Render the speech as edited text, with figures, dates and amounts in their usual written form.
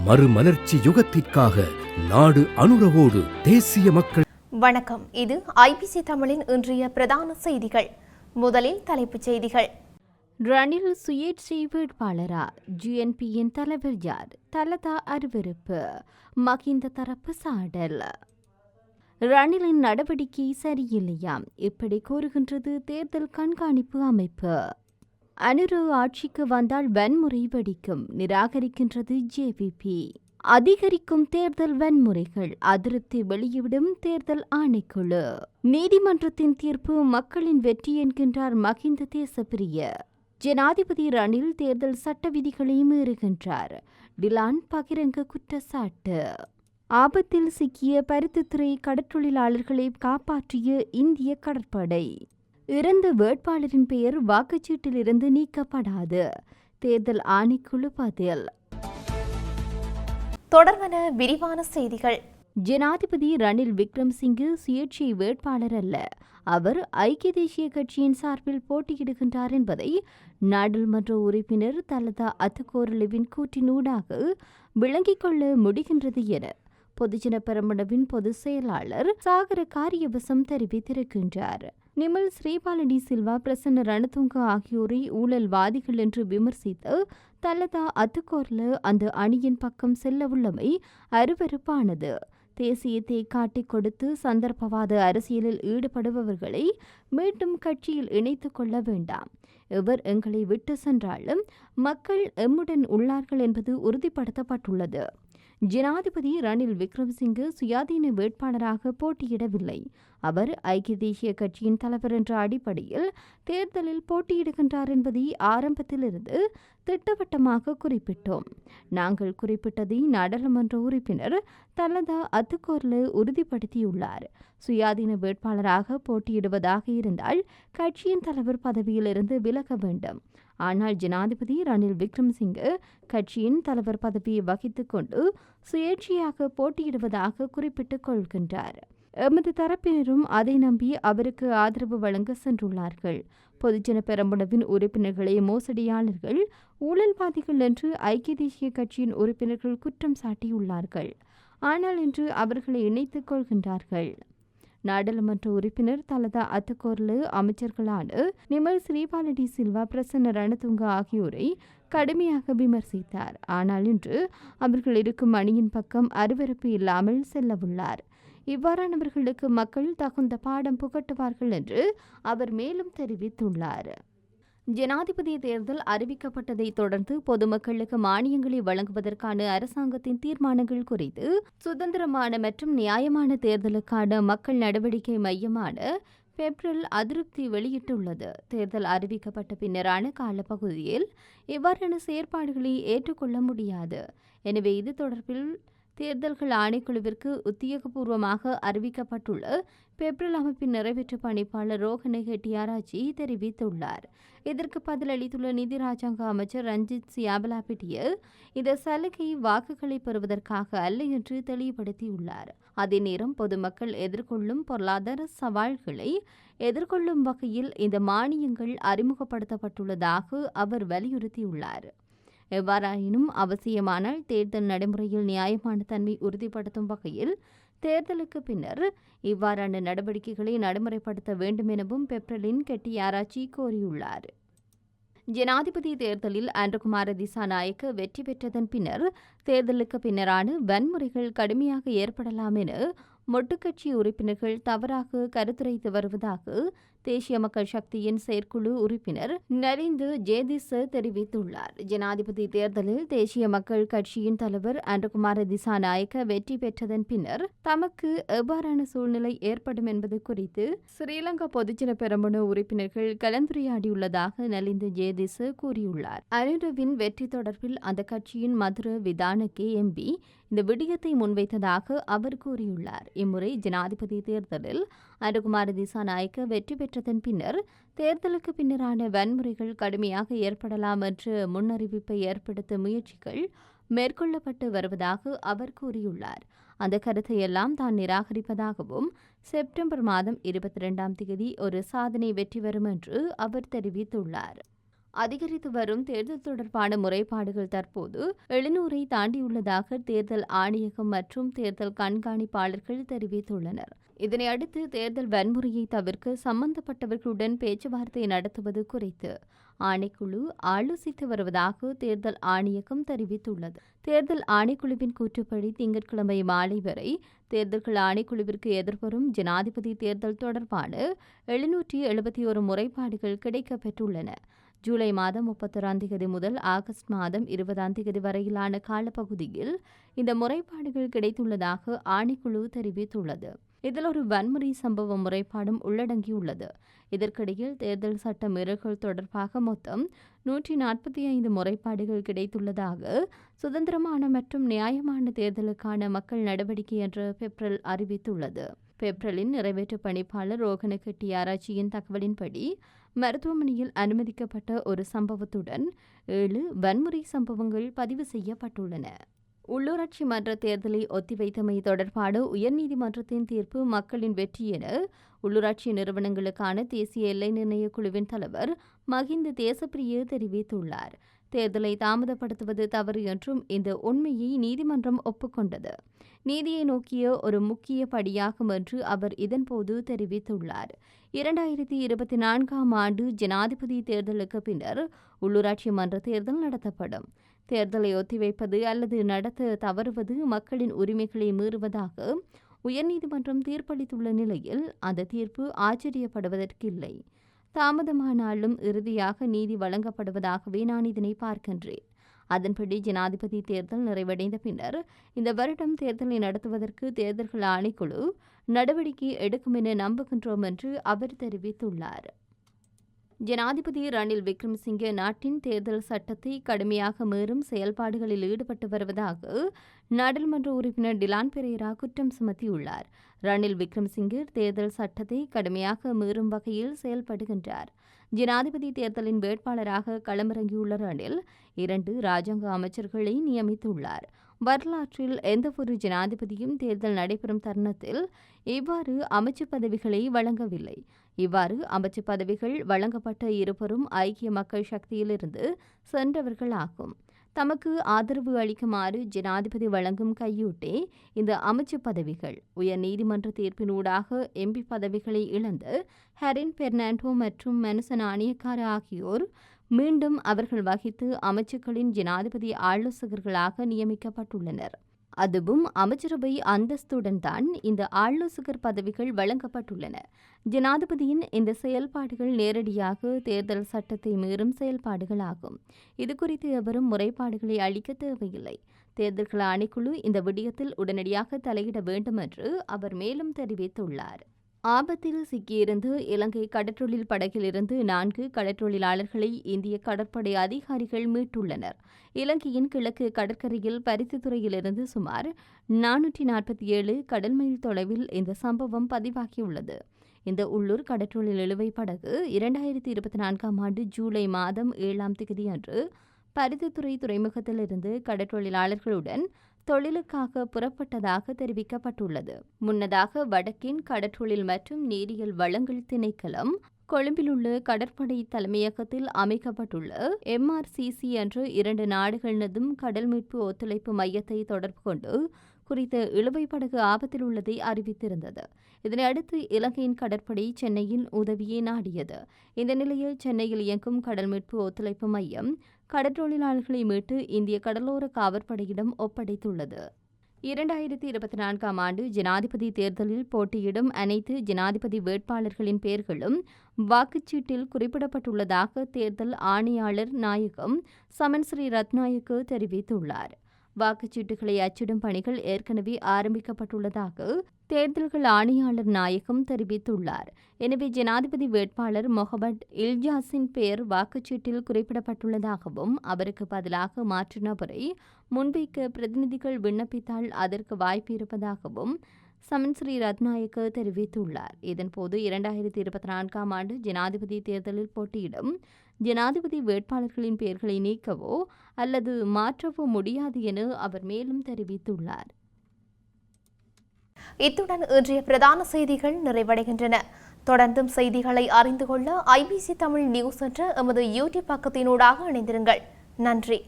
மறுமலர்ச்சி யுகத்திற்காக நாடு அனுரவோடு தேசிய மக்கள். வணக்கம், இது ஐபிசி தமிழின் இன்றைய பிரதான செய்திகள். முதலில் தலைப்புச் செய்திகள். ரணில் சுயேட்சை வேட்பாளரா? ஜிஎன்பியின் தலைவர் யார்? தலதா அருவருப்பு. மகிந்த தரப்பு சாடல். ரணிலின் நடவடிக்கை சரியில்லையாம், இப்படி கூறுகின்றது தேர்தல் கண்காணிப்பு அமைப்பு. அனுர ஆட்சிக்கு வந்தால் வன்முறை வெடிக்கும், நிராகரிக்கின்றது ஜேவிபி. அதிகரிக்கும் தேர்தல் வன்முறைகள், அதிருப்தி வெளியிடும் தேர்தல் ஆணைக்குழு. நீதிமன்றத்தின் தீர்ப்பு மக்களின் வெற்றி என்கின்றார் மகிந்த தேசப்பிரிய. ஜனாதிபதி ரணில் தேர்தல் சட்ட விதிகளை மீறுகின்றார், டிலான் பகிரங்க குற்றச்சாட்டு. ஆபத்தில் சிக்கிய பருத்தித்துறை கடற்றொழிலாளர்களை காப்பாற்றிய இந்திய கடற்படை. இறந்த வேட்பாளரின் பெயர் வாக்குச்சீட்டிலிருந்து நீக்கப்படாது, தேர்தல் ஆணைக்குழு பதில். தொடர்பான விரிவான செய்திகள். ஜனாதிபதி ரணில் விக்ரமசிங்கே சுயேட்சை வேட்பாளர் அல்ல, அவர் ஐக்கிய தேசிய கட்சியின் சார்பில் போட்டியிடுகின்றார் என்பதை நாடாளுமன்ற உறுப்பினர் தலதா அத்துக்கோரலுவின் கூற்றினூடாக விளங்கிக் கொள்ள முடிகின்றது என பொதுஜன பெரமுனவின் பொதுச் செயலாளர் சாகர காரியவசம் தெரிவித்திருக்கின்றார். நிமல் ஸ்ரீபாலடி சில்வா, பிரசன்ன ரணதுங்க ஆகியோரை ஊழல்வாதிகள் என்று விமர்சித்து தலதா அத்துக்கோர்ல அந்த அணியின் பக்கம் செல்ல உள்ளமை அருவருப்பானது. தேசியத்தை காட்டிக் கொடுத்து சந்தர்ப்பவாத அரசியலில் ஈடுபடுபவர்களை மீண்டும் கட்சியில் இணைத்துக் கொள்ள வேண்டாம். எவர் எங்களை விட்டு சென்றாலும் மக்கள் எம்முடன் உள்ளார்கள் என்பது உறுதிப்படுத்தப்பட்டுள்ளது. ஜனாதிபதி ரணில் விக்ரமசிங்கே சுயாதீன வேட்பாளராக போட்டியிடவில்லை. அவர் ஐக்கிய தேசிய கட்சியின் தலைவர் என்ற அடிப்படையில் தேர்தலில் போட்டியிடுகின்றார் என்பதை ஆரம்பத்திலிருந்து திட்டவட்டமாக குறிப்பிட்டோம். நாங்கள் குறிப்பிட்டதை நாடாளுமன்ற உறுப்பினர் தலதா அத்துக்கோர்ல உறுதிப்படுத்தியுள்ளார். சுயாதீன வேட்பாளராக போட்டியிடுவதாக இருந்தால் கட்சியின் தலைவர் பதவியிலிருந்து விலக வேண்டும். ஆனால் ஜனாதிபதி ரணில் விக்ரமசிங்கே கட்சியின் தலைவர் பதவியை வகித்துக் கொண்டு சுயேட்சையாக போட்டியிடுவதாக குறிப்பிட்டுக் கொள்கின்றார். எமது தரப்பினரும் அதை நம்பி அவருக்கு ஆதரவு வழங்க சென்றுள்ளார்கள். பொதுஜன பெரமுனவின் உறுப்பினர்களை மோசடியாளர்கள், ஊழல்வாதிகள் என்று ஐக்கிய தேசிய கட்சியின் உறுப்பினர்கள் குற்றம் சாட்டியுள்ளார்கள். ஆனால் இன்று அவர்களை இணைத்துக் கொள்கின்றார்கள். நாடாளுமன்ற உறுப்பினர் தலதா அத்துக்கோர்ல அமைச்சர்களான நிமல் ஸ்ரீபாலடி சில்வா, பிரசன்ன ரணதுங்க ஆகியோரை கடுமையாக விமர்சித்தார். ஆனால் இன்று அவர்கள் இருக்கும் அணியின் பக்கம் அருவருப்பு இல்லாமல் செல்லவுள்ளார். இவ்வாறானவர்களுக்கு மக்கள் தகுந்த பாடம் புகட்டுவார்கள் என்று அவர் மேலும் தெரிவித்துள்ளார். ஜனாதிபதி தேர்தல் அறிவிக்கப்பட்டதை தொடர்ந்து பொதுமக்களுக்கு மானியங்களை வழங்குவதற்கான அரசாங்கத்தின் தீர்மானங்கள் குறித்து சுதந்திரமான மற்றும் நியாயமான தேர்தலுக்கான மக்கள் நடவடிக்கை மையமான பெப்ரல் அதிருப்தி வெளியிட்டுள்ளது. தேர்தல் அறிவிக்கப்பட்ட பின்னரான காலப்பகுதியில் இவ்வாறான செயற்பாடுகளை ஏற்றுக்கொள்ள முடியாது. எனவே இது தொடர்பில் தேர்தல்கள் ஆணைக்குழுவிற்கு உத்தியோகபூர்வமாக அறிவிக்கப்பட்டுள்ள பெப்ரல் அமைப்பின் நிறைவேற்று பணிப்பாளர் ரோஹன ஹெட்டியாராச்சி தெரிவித்துள்ளார். இதற்கு பதிலளித்துள்ள நிதி ராஜாங்க அமைச்சர் ரஞ்சித் சியாபலாபிட்டிய இந்த சலுகை வாக்குகளை பெறுவதற்காக அல்ல என்று தெளிவுபடுத்தியுள்ளார். அதே நேரம் பொதுமக்கள் எதிர்கொள்ளும் பொருளாதார சவால்களை எதிர்கொள்ளும் வகையில் இந்த மானியங்கள் அறிமுகப்படுத்தப்பட்டுள்ளதாக அவர் வலியுறுத்தியுள்ளார். எவ்வாறாயினும் அவசியமானால் தேர்தல் நடைமுறையில் நியாயமான தன்மை உறுதிப்படுத்தும் வகையில் தேர்தலுக்கு பின்னர் இவ்வாறான நடவடிக்கைகளை நடைமுறைப்படுத்த வேண்டும் எனவும் பெப்ரலின் கெட்டியாராச்சி கோரியுள்ளார். ஜனாதிபதி தேர்தலில் அன்றகுமார திசாநாயக்க வெற்றி பெற்றதன் பின்னர் தேர்தலுக்கு பின்னரான வன்முறைகள் கடுமையாக ஏற்படலாம் என மொட்டுக்கட்சி உறுப்பினர்கள் தவறாக கருத்துரைத்து வருவதாக தேசிய மக்கள் சக்தியின் செயற்குழு உறுப்பினர் நலிந்து ஜேதிச தெரிவித்துள்ளார். ஜனாதிபதி தேர்தலில் தேசிய மக்கள் கட்சியின் தலைவர் அன்றகுமார திசாநாயக்க வெற்றி பெற்றதன் பின்னர் தமக்கு எவ்வாறான சூழ்நிலை ஏற்படும் என்பது குறித்து ஸ்ரீலங்கா பொதுஜன பெரமுன உறுப்பினர்கள் கலந்துரையாடியுள்ளதாக நலிந்து ஜேதிச கூறியுள்ளார். அனுரவின் வெற்றி தொடர்பில் அந்த கட்சியின் மதுர விதானகே எம்பி இந்த விடயத்தை முன்வைத்ததாக அவர் கூறியுள்ளார். இம்முறை ஜனாதிபதி தேர்தலில் அன்றகுமார திசாநாயக்க வெற்றி பெற்றதன் பின்னர் தேர்தலுக்கு பின்னரான வன்முறைகள் கடுமையாக ஏற்படலாம் என்ற முன்னறிவிப்பை ஏற்படுத்த முயற்சிகள் மேற்கொள்ளப்பட்டு வருவதாக அவர் கூறியுள்ளார். அந்த கருத்தையெல்லாம் தான் நிராகரிப்பதாகவும் செப்டம்பர் மாதம் 22ஆம் தேதி ஒரு சாதனை வெற்றி பெறும் என்று அவர் தெரிவித்துள்ளார். அதிகரித்து வரும் தேர்தல் தொடர்பான முறைப்பாடுகள் தற்போது 700-ஐ தாண்டியுள்ளதாக தேர்தல் ஆணையகம் மற்றும் தேர்தல் கண்காணிப்பாளர்கள் தெரிவித்துள்ளனர். இதனை அடுத்து தேர்தல் வன்முறையை தவிர்க்க சம்பந்தப்பட்டவர்களுடன் பேச்சுவார்த்தை நடத்துவது குறித்து ஆணைக்குழு ஆலோசித்து வருவதாக தேர்தல் ஆணையகம் தெரிவித்துள்ளது. தேர்தல் ஆணைக்குழுவின் கூற்றுப்படி திங்கட்கிழமை மாலை வரை தேர்தல்கள் ஆணைக்குழுவிற்கு எதிர்வரும் ஜனாதிபதி தேர்தல் தொடர்பான 771 முறைப்பாடுகள் கிடைக்கப்பெற்றுள்ளன. ஜூலை மாதம் 31 முதல் ஆகஸ்ட் மாதம் 20 வரையிலான காலப்பகுதியில் இந்த முறைப்பாடுகள் கிடைத்துள்ளதாக ஆணைக்குழு தெரிவித்துள்ளது. இதில் ஒரு வன்முறை சம்பவ முறைப்பாடும் உள்ளடங்கியுள்ளது. இதற்கிடையில் தேர்தல் சட்ட மீறல்கள் தொடர்பாக மொத்தம் 145 முறைப்பாடுகள் கிடைத்துள்ளதாக சுதந்திரமான மற்றும் நியாயமான தேர்தலுக்கான மக்கள் நடவடிக்கை என்ற பெப்ரல் அறிவித்துள்ளது. பெப்ரலின் நிறைவேற்று பணிப்பாளர் ரோகன கெட்டியாராய்ச்சியின் தகவலின்படி மருத்துவமனையில் அனுமதிக்கப்பட்ட ஒரு சம்பவத்துடன் 7 வன்முறை சம்பவங்கள் பதிவு செய்யப்பட்டுள்ளன. உள்ளூராட்சி மன்ற தேர்தலை ஒத்திவைத்தமை தொடர்பான உயர்நீதிமன்றத்தின் தீர்ப்பு மக்களின் வெற்றி என உள்ளூராட்சி நிறுவனங்களுக்கான தேசிய எல்லை நிர்ணய குழுவின் தலைவர் மஹிந்த தேசப்பிரிய தெரிவித்துள்ளார். தேர்தலை தாமதப்படுத்துவது தவறு என்றும் இந்த உண்மையை நீதிமன்றம் ஒப்புக்கொண்டது நீதியை நோக்கிய ஒரு முக்கிய படியாகும் என்று அவர் இதன்போது தெரிவித்துள்ளார். 2024ஆம் ஆண்டு ஜனாதிபதி தேர்தலுக்கு பின்னர் உள்ளூராட்சி மன்ற தேர்தல் நடத்தப்படும். தேர்தலை ஒத்திவைப்பது அல்லது நடத்த தவறுவது மக்களின் உரிமைகளை மீறுவதாக உயர்நீதிமன்றம் தீர்ப்பளித்துள்ள நிலையில் அந்த தீர்ப்பு ஆச்சரியப்படுவதற்கில்லை. தாமதமானாலும் இறுதியாக நீதி வழங்கப்படுவதாகவே நான் இதனை பார்க்கின்றேன். அதன்படி ஜனாதிபதி தேர்தல் நிறைவடைந்த பின்னர் இந்த வருடம் தேர்தலை நடத்துவதற்கு தேர்தல்கள் ஆணைக்குழு நடவடிக்கை எடுக்கும் என நம்புகின்றோம் என்று அவர் தெரிவித்துள்ளார். ஜனாதிபதி ரணில் விக்ரமசிங்கே நாட்டின் தேர்தல் சட்டத்தை கடுமையாக மீறும் செயல்பாடுகளில் ஈடுபட்டு வருவதாக நாடாளுமன்ற உறுப்பினர் டிலான் பெரேரா குற்றம் சுமத்தியுள்ளார். ரணில் விக்ரமசிங்கே தேர்தல் சட்டத்தை கடுமையாக மீறும் வகையில் செயல்படுகின்றார். ஜனாதிபதி தேர்தலின் வேட்பாளராக களமிறங்கியுள்ள ரணில் 2 இராஜாங்க அமைச்சர்களை நியமித்துள்ளார். வரலாற்றில் எந்தவொரு ஜனாதிபதியும் தேர்தல் நடைபெறும் தருணத்தில் இவ்வாறு அமைச்சு பதவிகளை வழங்கவில்லை. இவ்வாறு அமைச்சு பதவிகள் வழங்கப்பட்ட இருவரும் ஐக்கிய மக்கள் சக்தியிலிருந்து சென்றவர்களாகும். தமக்கு ஆதரவு அளிக்குமாறு ஜனாதிபதி வழங்கும் கையூட்டே இந்த அமைச்சு பதவிகள். உயர் நீதிமன்ற தீர்ப்பினூடாக எம்பி பதவிகளை இழந்த ஹரின் பெர்னாண்டோ மற்றும் மனுசன் ஆணையக்கார ஆகியோர் மீண்டும் அவர்கள் வகித்து அமைச்சுக்களின் ஜனாதிபதி ஆலோசகர்களாக நியமிக்கப்பட்டுள்ளனர். அதுவும் அமைச்சரவை அந்தஸ்துடன் தான் இந்த ஆலோசகர் பதவிகள் வழங்கப்பட்டுள்ளன. ஜனாதிபதியின் இந்த செயல்பாடுகள் நேரடியாக தேர்தல் சட்டத்தை மீறும் செயல்பாடுகளாகும். இதுகுறித்து எவரும் முறைப்பாடுகளை அளிக்க தேவையில்லை. தேர்தல்கள் ஆணைக்குழு இந்த விடயத்தில் உடனடியாக தலையிட வேண்டும் என்று அவர் மேலும் தெரிவித்துள்ளார். ஆபத்தில் சிக்கியிருந்து இலங்கை கடற்றொழில் படகிலிருந்து 4 கடற்றொழிலாளர்களை இந்திய கடற்படை அதிகாரிகள் மீட்டுள்ளனர். இலங்கையின் கிழக்கு கடற்கரையில் பருத்தித்துறையிலிருந்து சுமார் 447 கடல் மைல் தொலைவில் இந்த சம்பவம் பதிவாகியுள்ளது. இந்த உள்ளூர் கடற்றொழில் இழுவை படகு 2024ஆம் ஆண்டு ஜூலை மாதம் 7ஆம் தேதி அன்று பருத்தித்துறை துறைமுகத்திலிருந்து கடற்றொழிலாளர்களுடன் தொழிலுக்காக புறப்பட்டதாக தெரிவிக்கப்பட்டுள்ளது. முன்னதாக வடக்கின் கடற்றொழில் மற்றும் நீரியல் வளங்கள் திணைக்களம் கொழும்பிலுள்ள கடற்படை தலைமையகத்தில் அமைக்கப்பட்டுள்ள MRCC என்ற 2 நாடுகளினதும் கடல் மீட்பு ஒத்துழைப்பு மையத்தை தொடர்பு கொண்டு குறித்த இழுவை படகு ஆபத்தில் உள்ளதை அறிவித்திருந்தது. இதனையடுத்து இலங்கையின் கடற்படை சென்னையின் உதவியை நாடியது. இந்த நிலையில் சென்னையில் இயங்கும் கடல் மீட்பு ஒத்துழைப்பு மையம் கடற்றொழிலாளர்களை மீட்டு இந்திய கடலோர காவற்படையிடம் ஒப்படைத்துள்ளது. 2024ஆம் ஆண்டு ஜனாதிபதி தேர்தலில் போட்டியிடும் அனைத்து ஜனாதிபதி வேட்பாளர்களின் பெயர்களும் வாக்குச்சீட்டில் குறிப்பிடப்பட்டுள்ளதாக தேர்தல் ஆணையாளர் நாயகம் சமன் ஸ்ரீ ரத்நாயக்கு தெரிவித்துள்ளார். வாக்குச்சீட்டுகளை அச்சிடும் பணிகள் ஏற்கனவே ஆரம்பிக்கப்பட்டுள்ளதாக தேர்தல்கள் ஆணையாளர் நாயகம் தெரிவித்துள்ளார். எனவே ஜனாதிபதி வேட்பாளர் முகமது இல்ஜாஸின் பெயர் வாக்குச்சீட்டில் குறிப்பிடப்பட்டுள்ளதாகவும் அவருக்கு பதிலாக மாற்று நபரை முன்வைக்க பிரதிநிதிகள் விண்ணப்பித்தால் அதற்கு வாய்ப்பு இருப்பதாகவும் சமன் ஸ்ரீ ரத்நாயக்க தெரிவித்துள்ளார். இதன்போது 2024ஆம் ஆண்டு ஜனாதிபதி தேர்தலில் போட்டியிடும் ஜனாதிபதி வேட்பாளர்களின் பெயர்களை நீக்கவோ அல்லது மாற்றவோ முடியாது என அவர் மேலும் தெரிவித்துள்ளார். இத்துடன் இன்றைய பிரதான செய்திகள் நிறைவடைகின்றன. தொடர்ந்தும் செய்திகளை அறிந்து கொள்ள ஐபிசி தமிழ் நியூஸ் என்ற எமது யூடியூப் பக்கத்தினூடாக இணைந்திருங்கள். நன்றி.